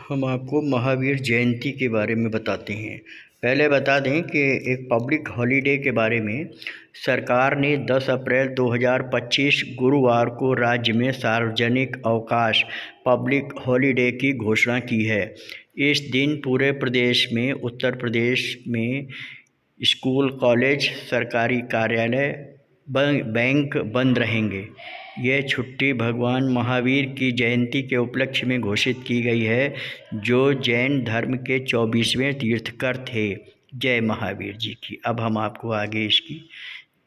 हम आपको महावीर जयंती के बारे में बताते हैं। पहले बता दें कि एक पब्लिक हॉलिडे के बारे में सरकार ने 10 अप्रैल 2025 गुरुवार को राज्य में सार्वजनिक अवकाश पब्लिक हॉलिडे की घोषणा की है। इस दिन पूरे प्रदेश में उत्तर प्रदेश में स्कूल, कॉलेज, सरकारी कार्यालय, बैंक बंद रहेंगे। यह छुट्टी भगवान महावीर की जयंती के उपलक्ष्य में घोषित की गई है, जो जैन धर्म के 24वें तीर्थंकर थे। जय महावीर जी की। अब हम आपको आगे इसकी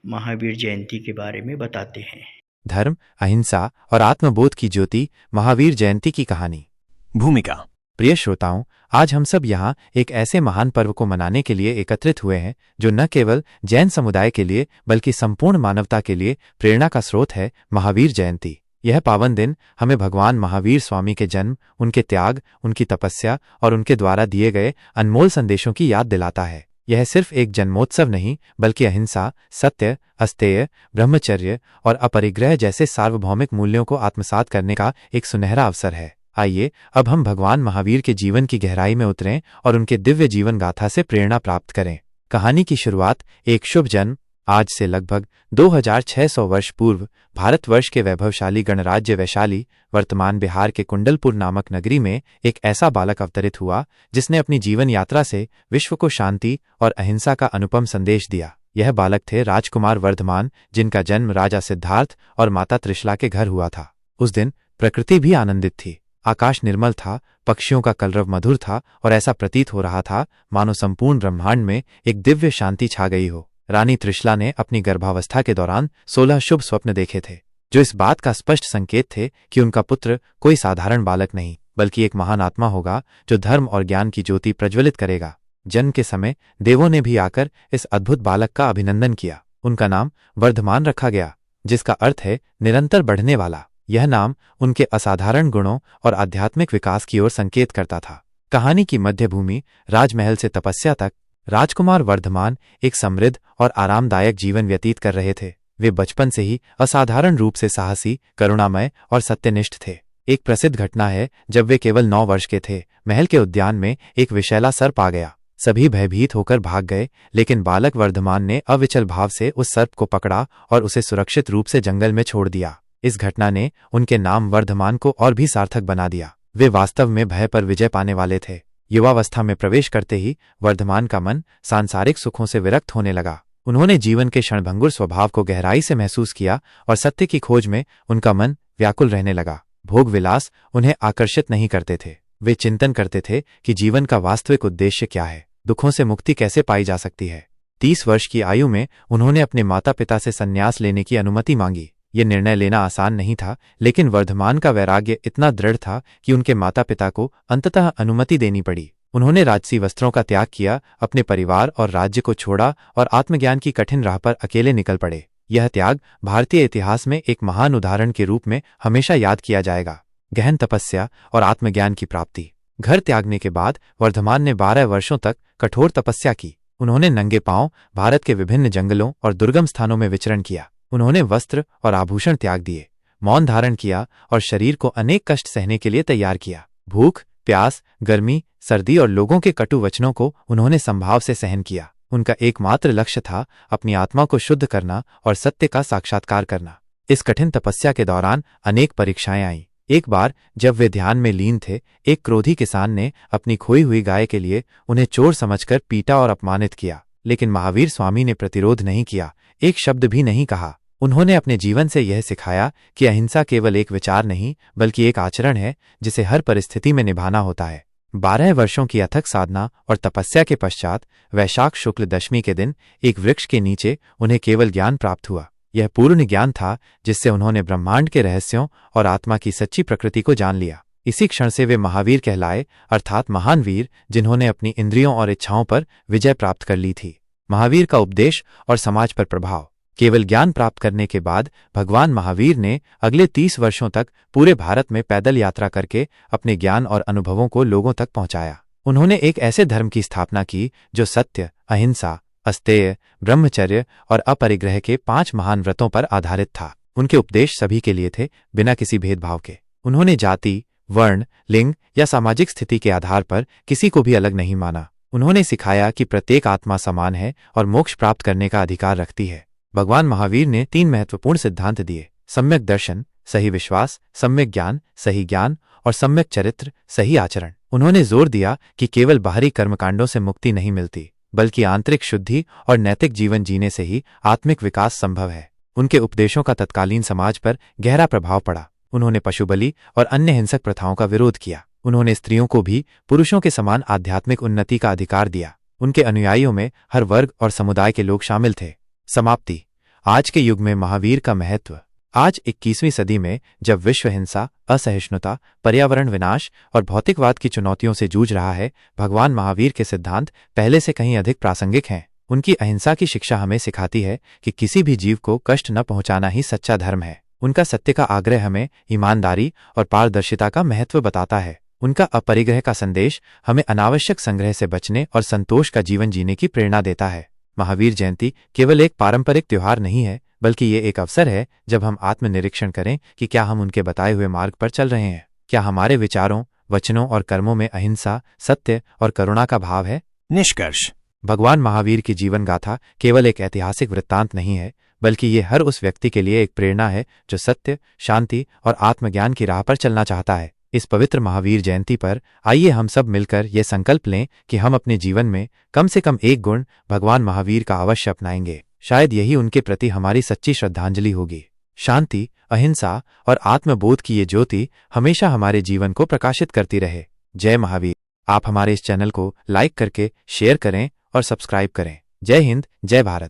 महावीर जयंती के बारे में बताते हैं। धर्म, अहिंसा और आत्मबोध की ज्योति, महावीर जयंती की कहानी। भूमिका। प्रिय श्रोताओं, आज हम सब यहाँ एक ऐसे महान पर्व को मनाने के लिए एकत्रित हुए हैं जो न केवल जैन समुदाय के लिए बल्कि संपूर्ण मानवता के लिए प्रेरणा का स्रोत है, महावीर जयंती। यह पावन दिन हमें भगवान महावीर स्वामी के जन्म, उनके त्याग, उनकी तपस्या और उनके द्वारा दिए गए अनमोल संदेशों की याद दिलाता है। यह सिर्फ एक जन्मोत्सव नहीं बल्कि अहिंसा, सत्य, अस्तेय, ब्रह्मचर्य और अपरिग्रह जैसे सार्वभौमिक मूल्यों को आत्मसात करने का एक सुनहरा अवसर है। आइए अब हम भगवान महावीर के जीवन की गहराई में उतरें और उनके दिव्य जीवन गाथा से प्रेरणा प्राप्त करें। कहानी की शुरुआत एक शुभ जन्म, आज से लगभग 2600 वर्ष पूर्व भारतवर्ष के वैभवशाली गणराज्य वैशाली, वर्तमान बिहार के कुंडलपुर नामक नगरी में एक ऐसा बालक अवतरित हुआ जिसने अपनी जीवन यात्रा से विश्व को शांति और अहिंसा का अनुपम संदेश दिया। यह बालक थे राजकुमार वर्धमान, जिनका जन्म राजा सिद्धार्थ और माता त्रिशला के घर हुआ था। उस दिन प्रकृति भी आनंदित थी। आकाश निर्मल था, पक्षियों का कलरव मधुर था और ऐसा प्रतीत हो रहा था मानो संपूर्ण ब्रह्मांड में एक दिव्य शांति छा गई हो। रानी त्रिशला ने अपनी गर्भावस्था के दौरान 16 शुभ स्वप्न देखे थे, जो इस बात का स्पष्ट संकेत थे कि उनका पुत्र कोई साधारण बालक नहीं बल्कि एक महान आत्मा होगा जो धर्म और ज्ञान की ज्योति प्रज्वलित करेगा। जन्म के समय देवों ने भी आकर इस अद्भुत बालक का अभिनंदन किया। उनका नाम वर्धमान रखा गया, जिसका अर्थ है निरंतर बढ़ने वाला। यह नाम उनके असाधारण गुणों और आध्यात्मिक विकास की ओर संकेत करता था। कहानी की मध्यभूमि, राजमहल से तपस्या तक, राजकुमार वर्धमान एक समृद्ध और आरामदायक जीवन व्यतीत कर रहे थे। वे बचपन से ही असाधारण रूप से साहसी, करुणामय और सत्यनिष्ठ थे। एक प्रसिद्ध घटना है, जब वे केवल 9 वर्ष के थे, महल के उद्यान में एक विषैला सर्प आ गया। सभी भयभीत होकर भाग गए, लेकिन बालक वर्धमान ने अविचल भाव से उस सर्प को पकड़ा और उसे सुरक्षित रूप से जंगल में छोड़ दिया। इस घटना ने उनके नाम वर्धमान को और भी सार्थक बना दिया। वे वास्तव में भय पर विजय पाने वाले थे। युवावस्था में प्रवेश करते ही वर्धमान का मन सांसारिक सुखों से विरक्त होने लगा। उन्होंने जीवन के क्षणभंगुर स्वभाव को गहराई से महसूस किया और सत्य की खोज में उनका मन व्याकुल रहने लगा। भोग विलास उन्हें आकर्षित नहीं करते थे। वे चिंतन करते थे कि जीवन का वास्तविक उद्देश्य क्या है, दुखों से मुक्ति कैसे पाई जा सकती है। 30 वर्ष की आयु में उन्होंने अपने माता पिता से संन्यास लेने की अनुमति मांगी। ये निर्णय लेना आसान नहीं था, लेकिन वर्धमान का वैराग्य इतना दृढ़ था कि उनके माता पिता को अंततः अनुमति देनी पड़ी। उन्होंने राजसी वस्त्रों का त्याग किया, अपने परिवार और राज्य को छोड़ा और आत्मज्ञान की कठिन राह पर अकेले निकल पड़े। यह त्याग भारतीय इतिहास में एक महान उदाहरण के रूप में हमेशा याद किया जाएगा। गहन तपस्या और आत्मज्ञान की प्राप्ति। घर त्यागने के बाद वर्धमान ने 12 वर्षों तक कठोर तपस्या की। उन्होंने नंगे पांव भारत के विभिन्न जंगलों और दुर्गम स्थानों में विचरण किया। उन्होंने वस्त्र और आभूषण त्याग दिए, मौन धारण किया और शरीर को अनेक कष्ट सहने के लिए तैयार किया। भूख, प्यास, गर्मी, सर्दी और लोगों के कटु वचनों को उन्होंने संभाव से सहन किया। उनका एकमात्र लक्ष्य था अपनी आत्मा को शुद्ध करना और सत्य का साक्षात्कार करना। इस कठिन तपस्या के दौरान अनेक परीक्षाएं आईं। एक बार जब वे ध्यान में लीन थे, एक क्रोधी किसान ने अपनी खोई हुई गाय के लिए उन्हें चोर समझकर पीटा और अपमानित किया, लेकिन महावीर स्वामी ने प्रतिरोध नहीं किया, एक शब्द भी नहीं कहा। उन्होंने अपने जीवन से यह सिखाया कि अहिंसा केवल एक विचार नहीं बल्कि एक आचरण है, जिसे हर परिस्थिति में निभाना होता है। 12 वर्षों की अथक साधना और तपस्या के पश्चात वैशाख शुक्ल दशमी के दिन एक वृक्ष के नीचे उन्हें केवल ज्ञान प्राप्त हुआ। यह पूर्ण ज्ञान था जिससे उन्होंने ब्रह्मांड के रहस्यों और आत्मा की सच्ची प्रकृति को जान लिया। इसी क्षण से वे महावीर कहलाए, अर्थात महान वीर, जिन्होंने अपनी इंद्रियों और इच्छाओं पर विजय प्राप्त कर ली थी। महावीर का उपदेश और समाज पर प्रभाव। केवल ज्ञान प्राप्त करने के बाद भगवान महावीर ने अगले 30 वर्षों तक पूरे भारत में पैदल यात्रा करके अपने ज्ञान और अनुभवों को लोगों तक पहुंचाया। उन्होंने एक ऐसे धर्म की स्थापना की जो सत्य, अहिंसा, अस्तेय, ब्रह्मचर्य और अपरिग्रह के 5 महान व्रतों पर आधारित था। उनके उपदेश सभी के लिए थे, बिना किसी भेदभाव के। उन्होंने जाति, वर्ण, लिंग या सामाजिक स्थिति के आधार पर किसी को भी अलग नहीं माना। उन्होंने सिखाया कि प्रत्येक आत्मा समान है और मोक्ष प्राप्त करने का अधिकार रखती है। भगवान महावीर ने 3 महत्वपूर्ण सिद्धांत दिए: सम्यक दर्शन, सही विश्वास, सम्यक ज्ञान, सही ज्ञान और सम्यक चरित्र, सही आचरण। उन्होंने जोर दिया कि केवल बाहरी कर्मकांडों से मुक्ति नहीं मिलती, बल्कि आंतरिक शुद्धि और नैतिक जीवन जीने से ही आत्मिक विकास संभव है। उनके उपदेशों का तत्कालीन समाज पर गहरा प्रभाव पड़ा। उन्होंने पशुबलि और अन्य हिंसक प्रथाओं का विरोध किया। उन्होंने स्त्रियों को भी पुरुषों के समान आध्यात्मिक उन्नति का अधिकार दिया। उनके अनुयायियों में हर वर्ग और समुदाय के लोग शामिल थे। समाप्ति। आज के युग में महावीर का महत्व। आज 21वीं सदी में जब विश्व हिंसा, असहिष्णुता, पर्यावरण विनाश और भौतिकवाद की चुनौतियों से जूझ रहा है, भगवान महावीर के सिद्धांत पहले से कहीं अधिक प्रासंगिक हैं। उनकी अहिंसा की शिक्षा हमें सिखाती है कि किसी भी जीव को कष्ट न पहुंचाना ही सच्चा धर्म है। उनका सत्य का आग्रह हमें ईमानदारी और पारदर्शिता का महत्व बताता है। उनका अपरिग्रह का संदेश हमें अनावश्यक संग्रह से बचने और संतोष का जीवन जीने की प्रेरणा देता है। महावीर जयंती केवल एक पारंपरिक त्योहार नहीं है, बल्कि ये एक अवसर है जब हम आत्मनिरीक्षण करें कि क्या हम उनके बताए हुए मार्ग पर चल रहे हैं। क्या हमारे विचारों, वचनों और कर्मों में अहिंसा, सत्य और करुणा का भाव है। निष्कर्ष। भगवान महावीर की जीवन गाथा केवल एक ऐतिहासिक वृत्तांत नहीं है, बल्कि ये हर उस व्यक्ति के लिए एक प्रेरणा है जो सत्य, शांति और आत्मज्ञान की राह पर चलना चाहता है। इस पवित्र महावीर जयंती पर आइए हम सब मिलकर ये संकल्प लें कि हम अपने जीवन में कम से कम एक गुण भगवान महावीर का अवश्य अपनाएंगे। शायद यही उनके प्रति हमारी सच्ची श्रद्धांजलि होगी। शांति, अहिंसा और आत्मबोध की ये ज्योति हमेशा हमारे जीवन को प्रकाशित करती रहे। जय महावीर। आप हमारे इस चैनल को लाइक करके शेयर करें और सब्सक्राइब करें। जय हिंद, जय भारत।